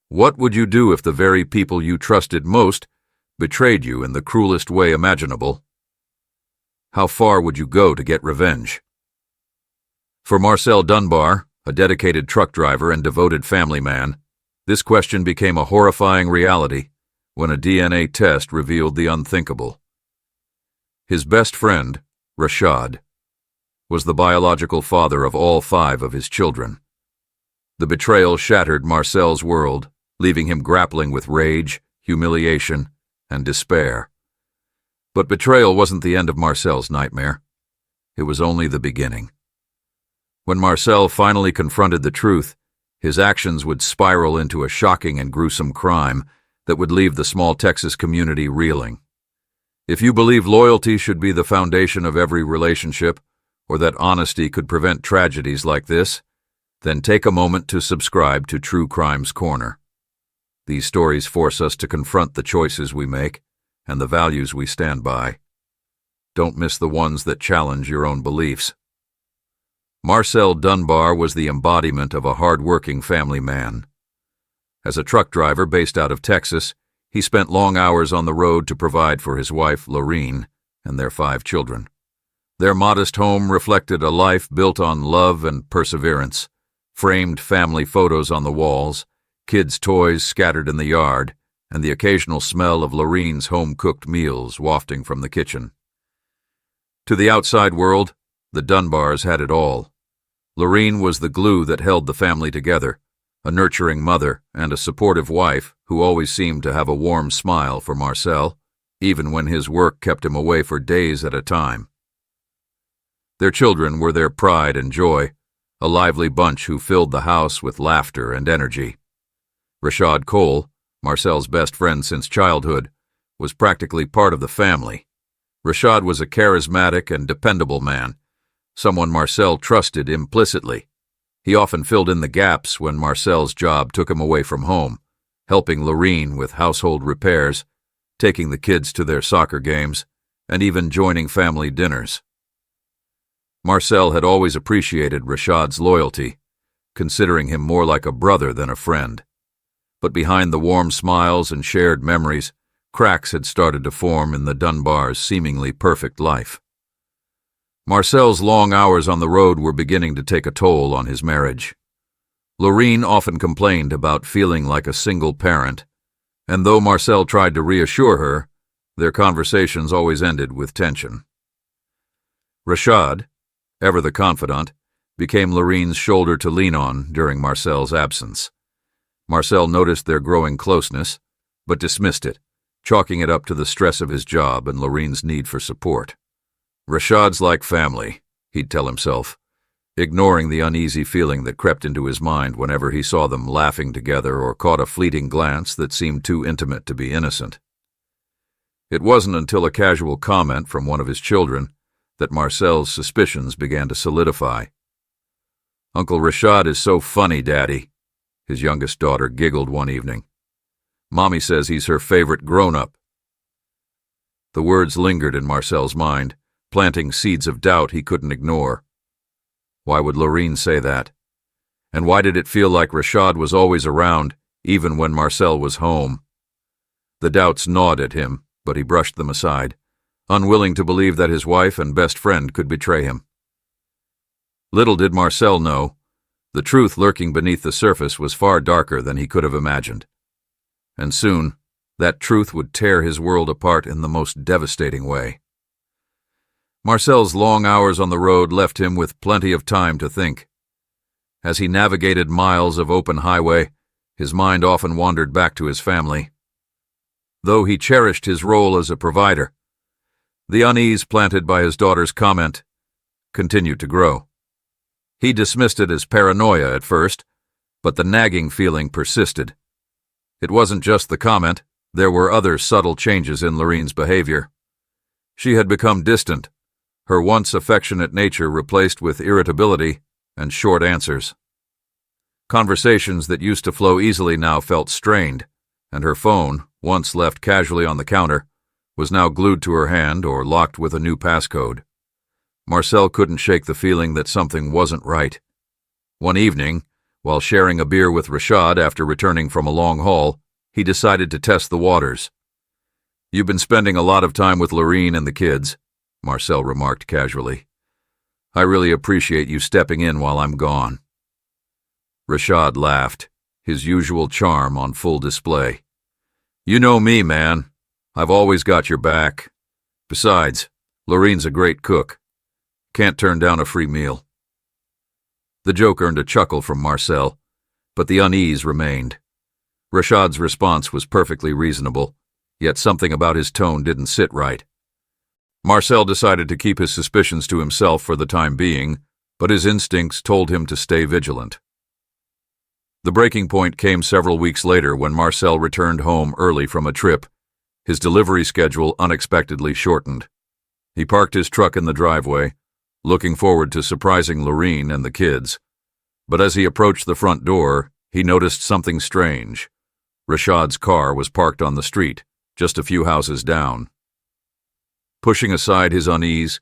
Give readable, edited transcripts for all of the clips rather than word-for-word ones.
What would you do if the very people you trusted most betrayed you in the cruelest way imaginable? How far would you go to get revenge? For Marcel Dunbar, a dedicated truck driver and devoted family man, this question became a horrifying reality when a DNA test revealed the unthinkable. His best friend, Rashad, was the biological father of all 5 of his children. The betrayal shattered Marcel's world, leaving him grappling with rage, humiliation, and despair. But betrayal wasn't the end of Marcel's nightmare. It was only the beginning. When Marcel finally confronted the truth, his actions would spiral into a shocking and gruesome crime that would leave the small Texas community reeling. If you believe loyalty should be the foundation of every relationship, or that honesty could prevent tragedies like this, then take a moment to subscribe to True Crime's Corner. These stories force us to confront the choices we make and the values we stand by. Don't miss the ones that challenge your own beliefs. Marcel Dunbar was the embodiment of a hard-working family man. As a truck driver based out of Texas, he spent long hours on the road to provide for his wife, Lorene, and their 5 children. Their modest home reflected a life built on love and perseverance, framed family photos on the walls, kids' toys scattered in the yard, and the occasional smell of Lorene's home-cooked meals wafting from the kitchen. To the outside world, the Dunbars had it all. Lorene was the glue that held the family together, a nurturing mother and a supportive wife who always seemed to have a warm smile for Marcel, even when his work kept him away for days at a time. Their children were their pride and joy, a lively bunch who filled the house with laughter and energy. Rashad Cole, Marcel's best friend since childhood, was practically part of the family. Rashad was a charismatic and dependable man, someone Marcel trusted implicitly. He often filled in the gaps when Marcel's job took him away from home, helping Lorene with household repairs, taking the kids to their soccer games, and even joining family dinners. Marcel had always appreciated Rashad's loyalty, considering him more like a brother than a friend. But behind the warm smiles and shared memories, cracks had started to form in the Dunbars' seemingly perfect life. Marcel's long hours on the road were beginning to take a toll on his marriage. Lorene often complained about feeling like a single parent, and though Marcel tried to reassure her, their conversations always ended with tension. Rashad, ever the confidant, became Lorene's shoulder to lean on during Marcel's absence. Marcel noticed their growing closeness, but dismissed it, chalking it up to the stress of his job and Lorene's need for support. Rashad's like family, he'd tell himself, ignoring the uneasy feeling that crept into his mind whenever he saw them laughing together or caught a fleeting glance that seemed too intimate to be innocent. It wasn't until a casual comment from one of his children that Marcel's suspicions began to solidify. "Uncle Rashad is so funny, Daddy," his youngest daughter giggled one evening. "Mommy says he's her favorite grown-up." The words lingered in Marcel's mind, planting seeds of doubt he couldn't ignore. Why would Lorene say that? And why did it feel like Rashad was always around, even when Marcel was home? The doubts gnawed at him, but he brushed them aside, unwilling to believe that his wife and best friend could betray him. Little did Marcel know, the truth lurking beneath the surface was far darker than he could have imagined. And soon, that truth would tear his world apart in the most devastating way. Marcel's long hours on the road left him with plenty of time to think. As he navigated miles of open highway, his mind often wandered back to his family. Though he cherished his role as a provider, the unease planted by his daughter's comment continued to grow. He dismissed it as paranoia at first, but the nagging feeling persisted. It wasn't just the comment, there were other subtle changes in Lorene's behavior. She had become distant, her once affectionate nature replaced with irritability and short answers. Conversations that used to flow easily now felt strained, and her phone, once left casually on the counter, was now glued to her hand or locked with a new passcode. Marcel couldn't shake the feeling that something wasn't right. One evening, while sharing a beer with Rashad after returning from a long haul, he decided to test the waters. "You've been spending a lot of time with Lorene and the kids," Marcel remarked casually. "I really appreciate you stepping in while I'm gone." Rashad laughed, his usual charm on full display. "You know me, man. I've always got your back. Besides, Lorene's a great cook. Can't turn down a free meal." The joke earned a chuckle from Marcel, but the unease remained. Rashad's response was perfectly reasonable, yet something about his tone didn't sit right. Marcel decided to keep his suspicions to himself for the time being, but his instincts told him to stay vigilant. The breaking point came several weeks later when Marcel returned home early from a trip. His delivery schedule unexpectedly shortened. He parked his truck in the driveway, looking forward to surprising Lorene and the kids. But as he approached the front door, he noticed something strange. Rashad's car was parked on the street, just a few houses down. Pushing aside his unease,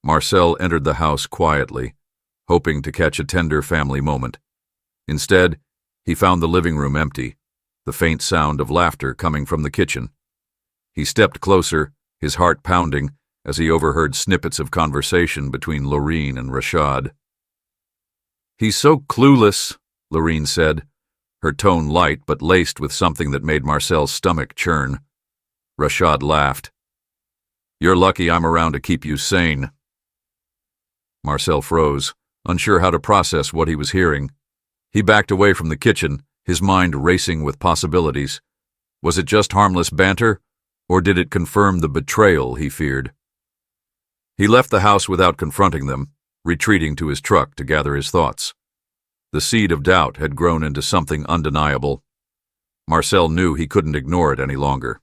Marcel entered the house quietly, hoping to catch a tender family moment. Instead, he found the living room empty, the faint sound of laughter coming from the kitchen. He stepped closer, his heart pounding, as he overheard snippets of conversation between Lorene and Rashad. "He's so clueless," Lorene said, her tone light but laced with something that made Marcel's stomach churn. Rashad laughed. "You're lucky I'm around to keep you sane." Marcel froze, unsure how to process what he was hearing. He backed away from the kitchen, his mind racing with possibilities. Was it just harmless banter, or did it confirm the betrayal he feared? He left the house without confronting them, retreating to his truck to gather his thoughts. The seed of doubt had grown into something undeniable. Marcel knew he couldn't ignore it any longer.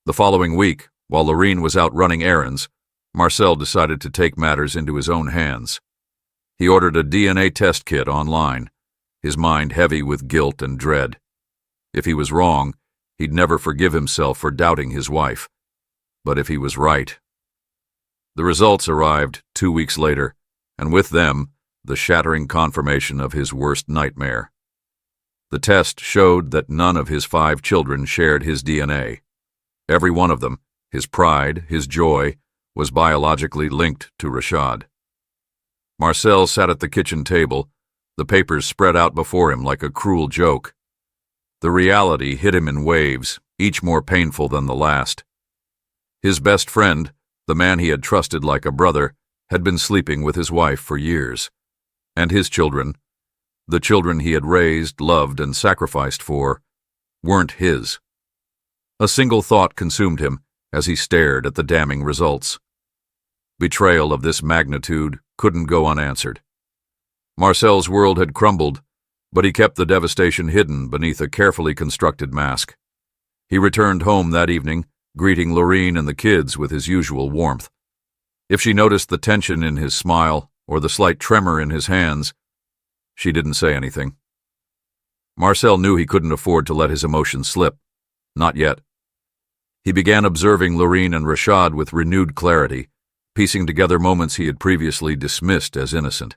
The following week, while Lorene was out running errands, Marcel decided to take matters into his own hands. He ordered a DNA test kit online, his mind heavy with guilt and dread. If he was wrong, he'd never forgive himself for doubting his wife. But if he was right... The results arrived 2 weeks later, and with them, the shattering confirmation of his worst nightmare. The test showed that none of his 5 children shared his DNA. Every one of them, his pride, his joy, was biologically linked to Rashad. Marcel sat at the kitchen table, the papers spread out before him like a cruel joke. The reality hit him in waves, each more painful than the last. His best friend, the man he had trusted like a brother, had been sleeping with his wife for years. And his children, the children he had raised, loved, and sacrificed for, weren't his. A single thought consumed him as he stared at the damning results. Betrayal of this magnitude couldn't go unanswered. Marcel's world had crumbled, but he kept the devastation hidden beneath a carefully constructed mask. He returned home that evening, greeting Lorene and the kids with his usual warmth. If she noticed the tension in his smile or the slight tremor in his hands, she didn't say anything. Marcel knew he couldn't afford to let his emotions slip. Not yet. He began observing Lorene and Rashad with renewed clarity, piecing together moments he had previously dismissed as innocent.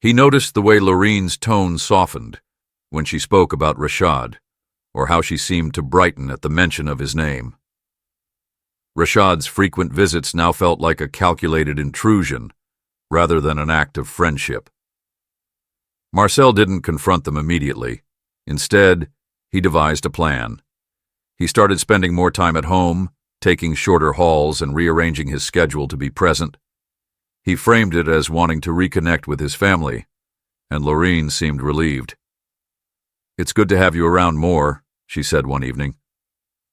He noticed the way Lorene's tone softened when she spoke about Rashad, or how she seemed to brighten at the mention of his name. Rashad's frequent visits now felt like a calculated intrusion, rather than an act of friendship. Marcel didn't confront them immediately. Instead, he devised a plan. He started spending more time at home, taking shorter hauls and rearranging his schedule to be present. He framed it as wanting to reconnect with his family, and Lorene seemed relieved. "It's good to have you around more," she said one evening.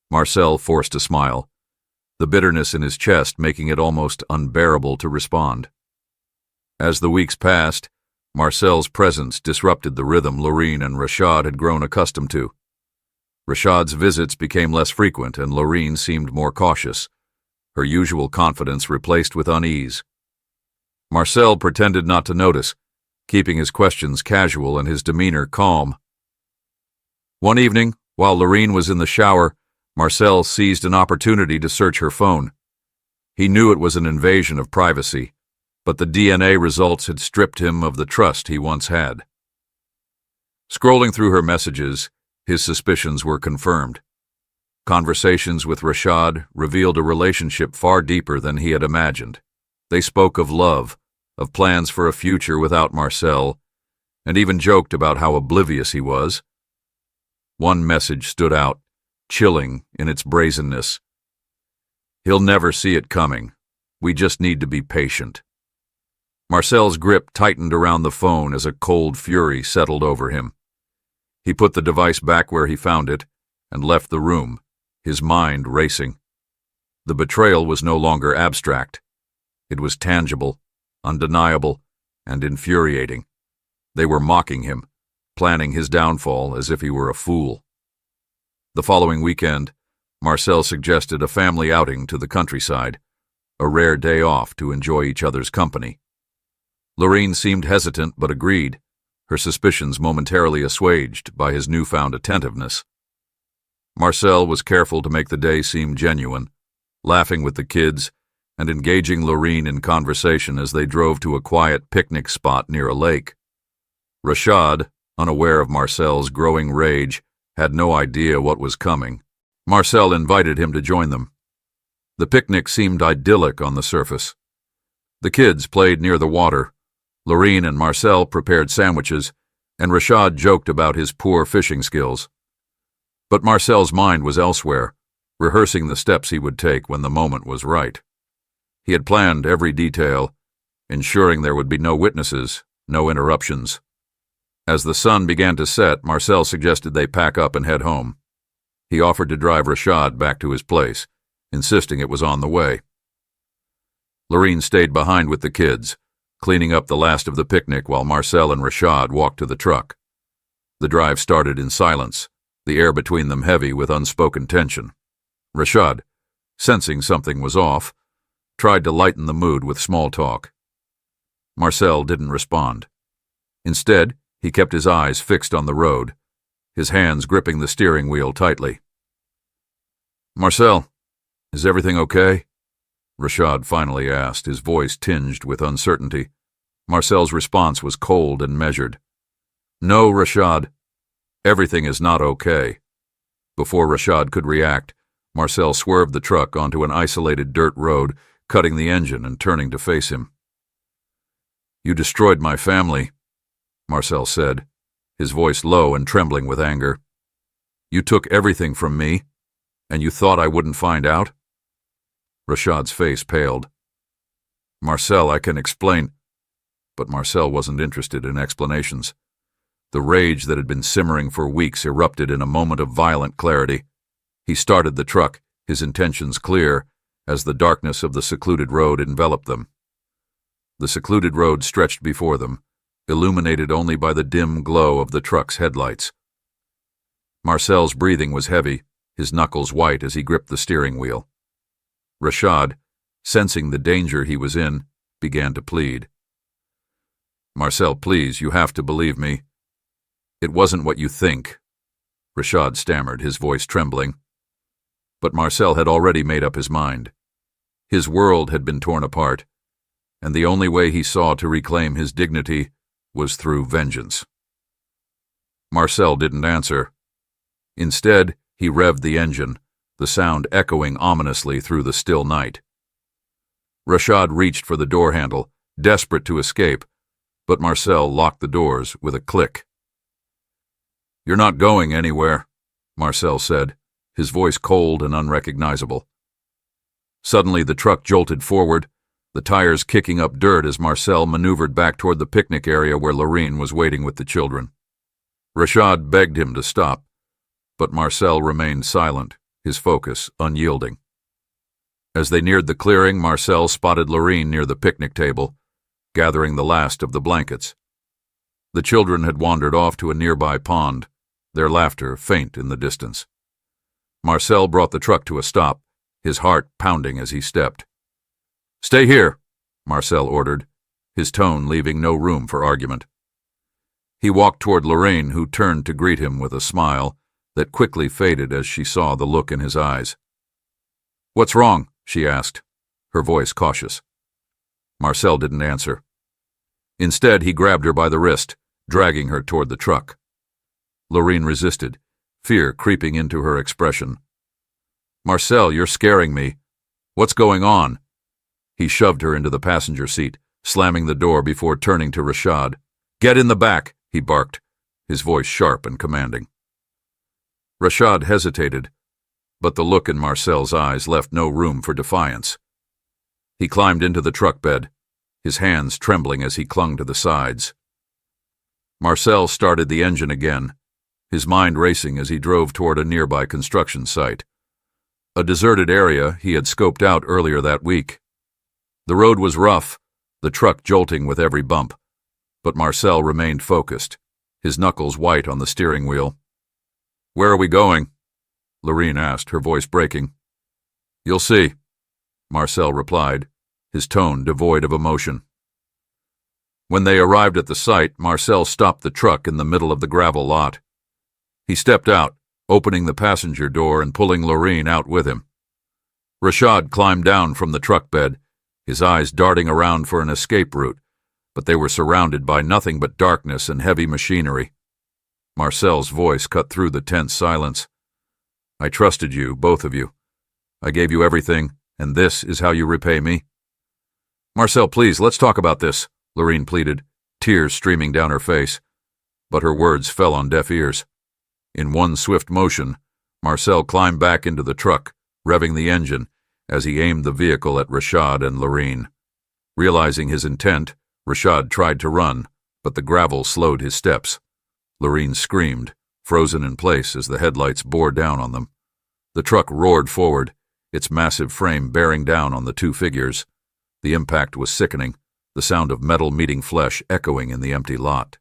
Marcel forced a smile, the bitterness in his chest making it almost unbearable to respond. As the weeks passed, Marcel's presence disrupted the rhythm Lorene and Rashad had grown accustomed to. Rashad's visits became less frequent and Lorene seemed more cautious, her usual confidence replaced with unease. Marcel pretended not to notice, keeping his questions casual and his demeanor calm. One evening, while Lorene was in the shower, Marcel seized an opportunity to search her phone. He knew it was an invasion of privacy, but the DNA results had stripped him of the trust he once had. Scrolling through her messages, his suspicions were confirmed. Conversations with Rashad revealed a relationship far deeper than he had imagined. They spoke of love, of plans for a future without Marcel, and even joked about how oblivious he was. One message stood out, chilling in its brazenness. "He'll never see it coming. We just need to be patient." Marcel's grip tightened around the phone as a cold fury settled over him. He put the device back where he found it and left the room, his mind racing. The betrayal was no longer abstract. It was tangible, undeniable, and infuriating. They were mocking him, planning his downfall as if he were a fool. The following weekend, Marcel suggested a family outing to the countryside, a rare day off to enjoy each other's company. Lorene seemed hesitant but agreed, her suspicions momentarily assuaged by his newfound attentiveness. Marcel was careful to make the day seem genuine, laughing with the kids and engaging Lorene in conversation as they drove to a quiet picnic spot near a lake. Rashad, unaware of Marcel's growing rage, had no idea what was coming. Marcel invited him to join them. The picnic seemed idyllic on the surface. The kids played near the water. Lorene and Marcel prepared sandwiches, and Rashad joked about his poor fishing skills. But Marcel's mind was elsewhere, rehearsing the steps he would take when the moment was right. He had planned every detail, ensuring there would be no witnesses, no interruptions. As the sun began to set, Marcel suggested they pack up and head home. He offered to drive Rashad back to his place, insisting it was on the way. Lorene stayed behind with the kids, cleaning up the last of the picnic while Marcel and Rashad walked to the truck. The drive started in silence, the air between them heavy with unspoken tension. Rashad, sensing something was off, tried to lighten the mood with small talk. Marcel didn't respond. Instead, he kept his eyes fixed on the road, his hands gripping the steering wheel tightly. "Marcel, is everything okay?" Rashad finally asked, his voice tinged with uncertainty. Marcel's response was cold and measured. "No, Rashad. Everything is not okay." Before Rashad could react, Marcel swerved the truck onto an isolated dirt road, cutting the engine and turning to face him. "You destroyed my family," Marcel said, his voice low and trembling with anger. "You took everything from me, and you thought I wouldn't find out?" Rashad's face paled. "Marcel, I can explain." But Marcel wasn't interested in explanations. The rage that had been simmering for weeks erupted in a moment of violent clarity. He started the truck, his intentions clear, as the darkness of the secluded road enveloped them. The secluded road stretched before them, illuminated only by the dim glow of the truck's headlights. Marcel's breathing was heavy, his knuckles white as he gripped the steering wheel. Rashad, sensing the danger he was in, began to plead. "Marcel, please, you have to believe me. It wasn't what you think," Rashad stammered, his voice trembling. But Marcel had already made up his mind. His world had been torn apart, and the only way he saw to reclaim his dignity was through vengeance. Marcel didn't answer. Instead, he revved the engine, the sound echoing ominously through the still night. Rashad reached for the door handle, desperate to escape, but Marcel locked the doors with a click. "You're not going anywhere," Marcel said, his voice cold and unrecognizable. Suddenly the truck jolted forward, the tires kicking up dirt as Marcel maneuvered back toward the picnic area where Lorene was waiting with the children. Rashad begged him to stop, but Marcel remained silent, his focus unyielding. As they neared the clearing, Marcel spotted Lorene near the picnic table, gathering the last of the blankets. The children had wandered off to a nearby pond, their laughter faint in the distance. Marcel brought the truck to a stop, his heart pounding as he stepped. "Stay here," Marcel ordered, his tone leaving no room for argument. He walked toward Lorene, who turned to greet him with a smile that quickly faded as she saw the look in his eyes. "What's wrong?" she asked, her voice cautious. Marcel didn't answer. Instead, he grabbed her by the wrist, dragging her toward the truck. Lorene resisted, fear creeping into her expression. "Marcel, you're scaring me. What's going on?" He shoved her into the passenger seat, slamming the door before turning to Rashad. "Get in the back," he barked, his voice sharp and commanding. Rashad hesitated, but the look in Marcel's eyes left no room for defiance. He climbed into the truck bed, his hands trembling as he clung to the sides. Marcel started the engine again, his mind racing as he drove toward a nearby construction site, a deserted area he had scoped out earlier that week. The road was rough, the truck jolting with every bump, but Marcel remained focused, his knuckles white on the steering wheel. "Where are we going?" Lorene asked, her voice breaking. "You'll see," Marcel replied, his tone devoid of emotion. When they arrived at the site, Marcel stopped the truck in the middle of the gravel lot. He stepped out, opening the passenger door and pulling Lorene out with him. Rashad climbed down from the truck bed, his eyes darting around for an escape route, but they were surrounded by nothing but darkness and heavy machinery. Marcel's voice cut through the tense silence. "I trusted you, both of you. I gave you everything, and this is how you repay me?" "Marcel, please, let's talk about this," Lorene pleaded, tears streaming down her face. But her words fell on deaf ears. In one swift motion, Marcel climbed back into the truck, revving the engine, as he aimed the vehicle at Rashad and Lorene. Realizing his intent, Rashad tried to run, but the gravel slowed his steps. Lorene screamed, frozen in place as the headlights bore down on them. The truck roared forward, its massive frame bearing down on the two figures. The impact was sickening, the sound of metal meeting flesh echoing in the empty lot.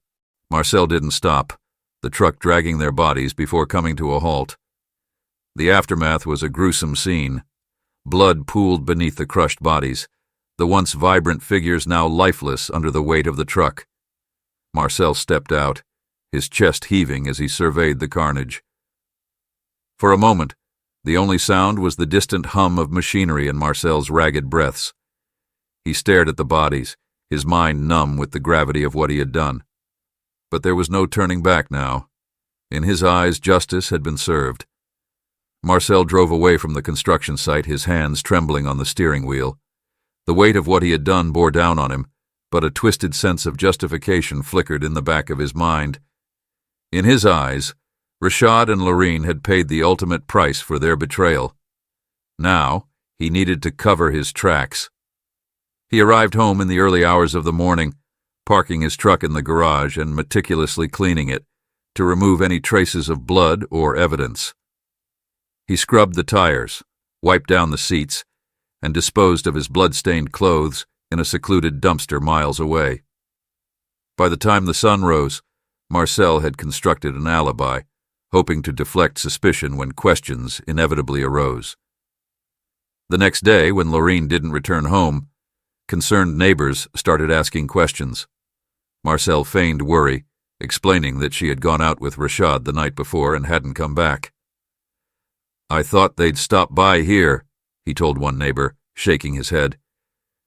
Marcel didn't stop, the truck dragging their bodies before coming to a halt. The aftermath was a gruesome scene. Blood pooled beneath the crushed bodies, the once vibrant figures now lifeless under the weight of the truck. Marcel stepped out, his chest heaving as he surveyed the carnage. For a moment, the only sound was the distant hum of machinery in Marcel's ragged breaths. He stared at the bodies, his mind numb with the gravity of what he had done. But there was no turning back now. In his eyes, justice had been served. Marcel drove away from the construction site, his hands trembling on the steering wheel. The weight of what he had done bore down on him, but a twisted sense of justification flickered in the back of his mind. In his eyes, Rashad and Lorene had paid the ultimate price for their betrayal. Now, he needed to cover his tracks. He arrived home in the early hours of the morning, parking his truck in the garage and meticulously cleaning it to remove any traces of blood or evidence. He scrubbed the tires, wiped down the seats, and disposed of his blood-stained clothes in a secluded dumpster miles away. By the time the sun rose, Marcel had constructed an alibi, hoping to deflect suspicion when questions inevitably arose. The next day, when Lorene didn't return home, concerned neighbors started asking questions. Marcel feigned worry, explaining that she had gone out with Rashad the night before and hadn't come back. "I thought they'd stop by here," he told one neighbor, shaking his head.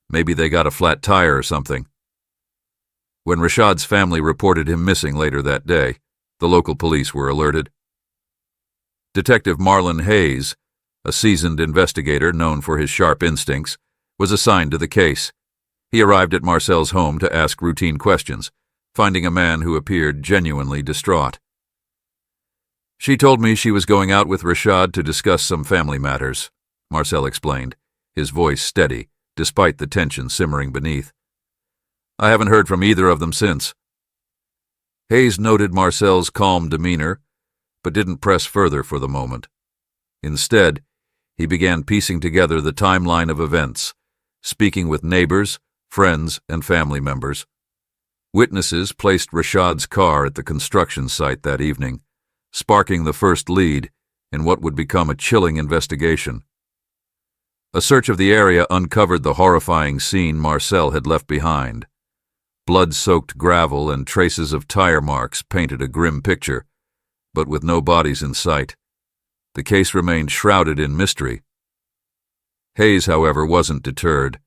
"Maybe they got a flat tire or something." When Rashad's family reported him missing later that day, the local police were alerted. Detective Marlon Hayes, a seasoned investigator known for his sharp instincts, was assigned to the case. He arrived at Marcel's home to ask routine questions, finding a man who appeared genuinely distraught. "She told me she was going out with Rashad to discuss some family matters," Marcel explained, his voice steady, despite the tension simmering beneath. "I haven't heard from either of them since." Hayes noted Marcel's calm demeanor, but didn't press further for the moment. Instead, he began piecing together the timeline of events, speaking with neighbors, friends, and family members. Witnesses placed Rashad's car at the construction site that evening, sparking the first lead in what would become a chilling investigation. A search of the area uncovered the horrifying scene Marcel had left behind. Blood-soaked gravel and traces of tire marks painted a grim picture, but with no bodies in sight. The case remained shrouded in mystery. Hayes, however, wasn't deterred.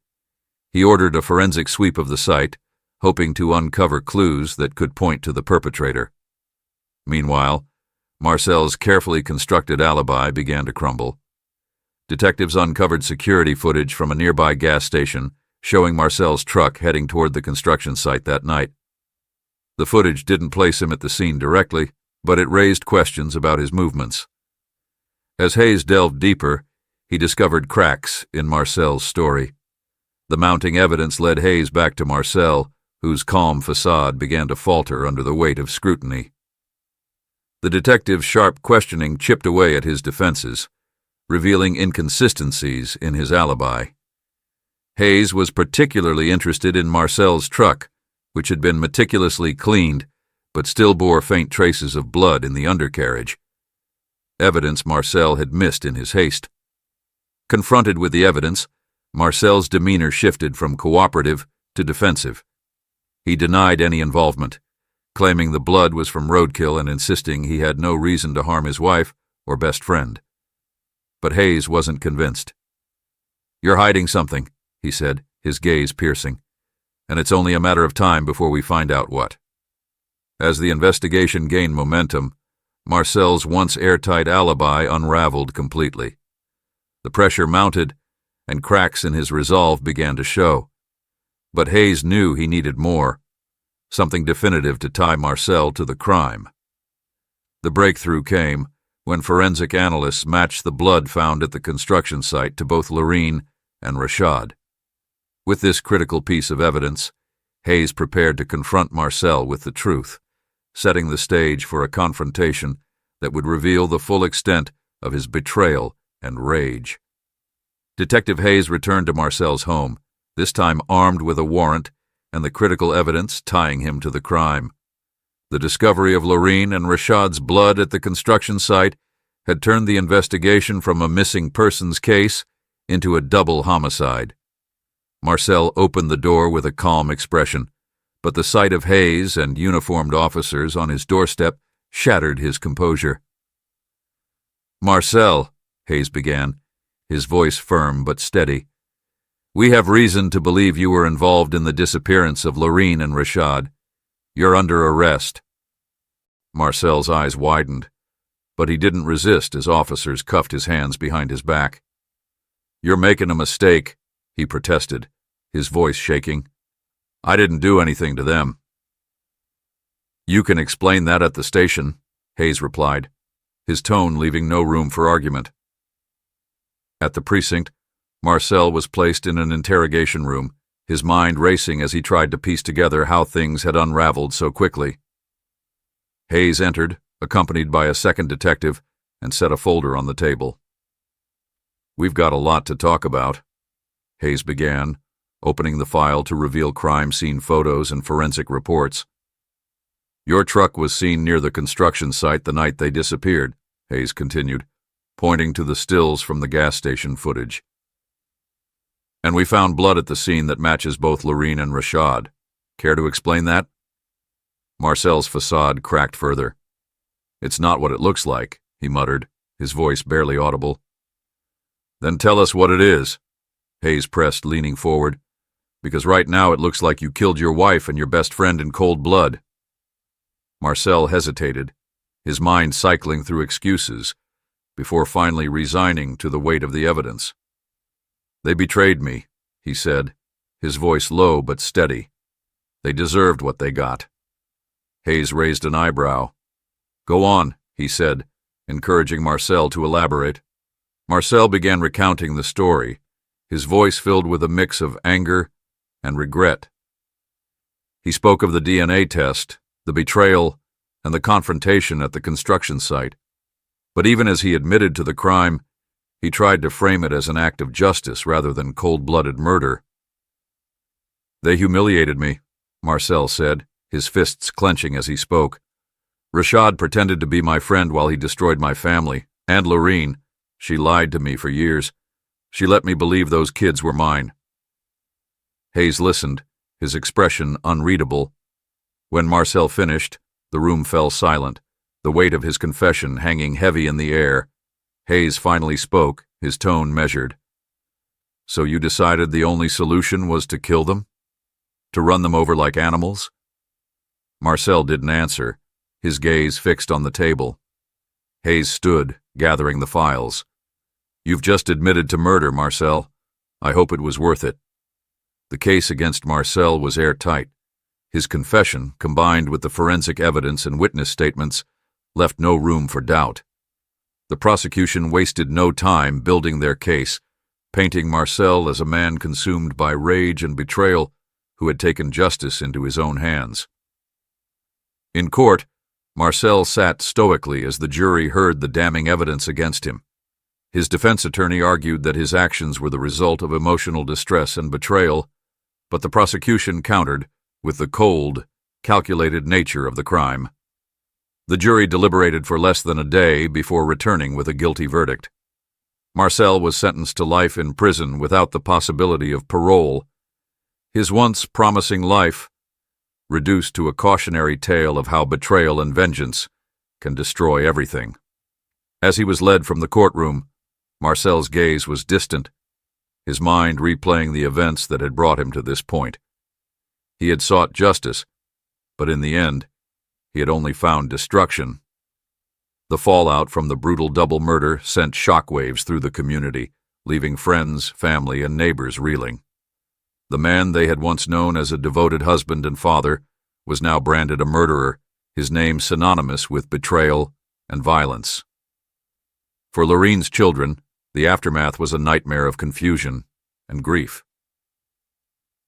He ordered a forensic sweep of the site, hoping to uncover clues that could point to the perpetrator. Meanwhile, Marcel's carefully constructed alibi began to crumble. Detectives uncovered security footage from a nearby gas station showing Marcel's truck heading toward the construction site that night. The footage didn't place him at the scene directly, but it raised questions about his movements. As Hayes delved deeper, he discovered cracks in Marcel's story. The mounting evidence led Hayes back to Marcel, whose calm facade began to falter under the weight of scrutiny. The detective's sharp questioning chipped away at his defenses, revealing inconsistencies in his alibi. Hayes was particularly interested in Marcel's truck, which had been meticulously cleaned but still bore faint traces of blood in the undercarriage, evidence Marcel had missed in his haste. Confronted with the evidence, Marcel's demeanor shifted from cooperative to defensive. He denied any involvement, claiming the blood was from roadkill and insisting he had no reason to harm his wife or best friend. But Hayes wasn't convinced. "You're hiding something," he said, his gaze piercing, "and it's only a matter of time before we find out what." As the investigation gained momentum, Marcel's once airtight alibi unraveled completely. The pressure mounted, and cracks in his resolve began to show. But Hayes knew he needed more, something definitive to tie Marcel to the crime. The breakthrough came when forensic analysts matched the blood found at the construction site to both Lorene and Rashad. With this critical piece of evidence, Hayes prepared to confront Marcel with the truth, setting the stage for a confrontation that would reveal the full extent of his betrayal and rage. Detective Hayes returned to Marcel's home, this time armed with a warrant and the critical evidence tying him to the crime. The discovery of Lorene and Rashad's blood at the construction site had turned the investigation from a missing persons case into a double homicide. Marcel opened the door with a calm expression, but the sight of Hayes and uniformed officers on his doorstep shattered his composure. "Marcel," Hayes began, his voice firm but steady, "we have reason to believe you were involved in the disappearance of Lorene and Rashad. You're under arrest." Marcel's eyes widened, but he didn't resist as officers cuffed his hands behind his back. "You're making a mistake," he protested, his voice shaking. "I didn't do anything to them." "You can explain that at the station," Hayes replied, his tone leaving no room for argument. At the precinct, Marcel was placed in an interrogation room, his mind racing as he tried to piece together how things had unraveled so quickly. Hayes entered, accompanied by a second detective, and set a folder on the table. "We've got a lot to talk about," Hayes began, opening the file to reveal crime scene photos and forensic reports. "Your truck was seen near the construction site the night they disappeared," Hayes continued, pointing to the stills from the gas station footage. "And we found blood at the scene that matches both Lorene and Rashad. Care to explain that?" Marcel's facade cracked further. "It's not what it looks like," he muttered, his voice barely audible. "Then tell us what it is," Hayes pressed, leaning forward, "because right now it looks like you killed your wife and your best friend in cold blood." Marcel hesitated, his mind cycling through excuses, before finally resigning to the weight of the evidence. "They betrayed me," he said, his voice low but steady. "They deserved what they got." Hayes raised an eyebrow. "Go on," he said, encouraging Marcel to elaborate. Marcel began recounting the story, his voice filled with a mix of anger and regret. He spoke of the DNA test, the betrayal, and the confrontation at the construction site. But even as he admitted to the crime, he tried to frame it as an act of justice rather than cold-blooded murder. "They humiliated me," Marcel said, his fists clenching as he spoke. "Rashad pretended to be my friend while he destroyed my family, and Lorene. She lied to me for years. She let me believe those kids were mine." Hayes listened, his expression unreadable. When Marcel finished, the room fell silent, the weight of his confession hanging heavy in the air. Hayes finally spoke, his tone measured. "So you decided the only solution was to kill them? To run them over like animals?" Marcel didn't answer, his gaze fixed on the table. Hayes stood, gathering the files. "You've just admitted to murder, Marcel. I hope it was worth it." The case against Marcel was airtight. His confession, combined with the forensic evidence and witness statements, left no room for doubt. The prosecution wasted no time building their case, painting Marcel as a man consumed by rage and betrayal who had taken justice into his own hands. In court, Marcel sat stoically as the jury heard the damning evidence against him. His defense attorney argued that his actions were the result of emotional distress and betrayal, but the prosecution countered with the cold, calculated nature of the crime. The jury deliberated for less than a day before returning with a guilty verdict. Marcel was sentenced to life in prison without the possibility of parole. His once promising life reduced to a cautionary tale of how betrayal and vengeance can destroy everything. As he was led from the courtroom, Marcel's gaze was distant, his mind replaying the events that had brought him to this point. He had sought justice, but in the end, he had only found destruction. The fallout from the brutal double murder sent shockwaves through the community, leaving friends, family, and neighbors reeling. The man they had once known as a devoted husband and father was now branded a murderer, his name synonymous with betrayal and violence. For Lorraine's children, the aftermath was a nightmare of confusion and grief.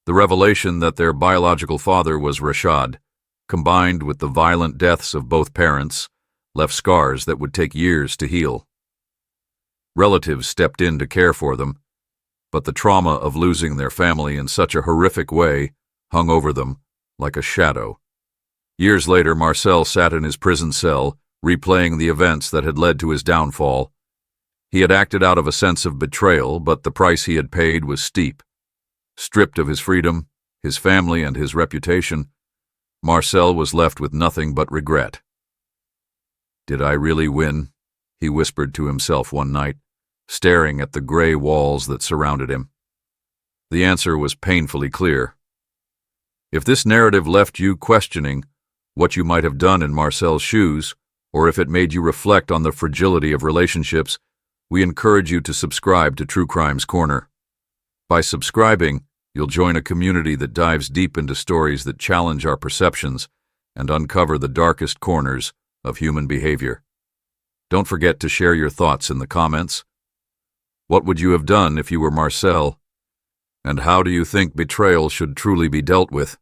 The revelation that their biological father was Rashad, combined with the violent deaths of both parents, left scars that would take years to heal. Relatives stepped in to care for them, but the trauma of losing their family in such a horrific way hung over them like a shadow. Years later, Marcel sat in his prison cell, replaying the events that had led to his downfall. He had acted out of a sense of betrayal, but the price he had paid was steep. Stripped of his freedom, his family, and his reputation, Marcel was left with nothing but regret. "Did I really win?" he whispered to himself one night, staring at the gray walls that surrounded him. The answer was painfully clear. If this narrative left you questioning what you might have done in Marcel's shoes, or if it made you reflect on the fragility of relationships, we encourage you to subscribe to True Crimes Corner. By subscribing, you'll join a community that dives deep into stories that challenge our perceptions and uncover the darkest corners of human behavior. Don't forget to share your thoughts in the comments. What would you have done if you were Marcel? And how do you think betrayal should truly be dealt with?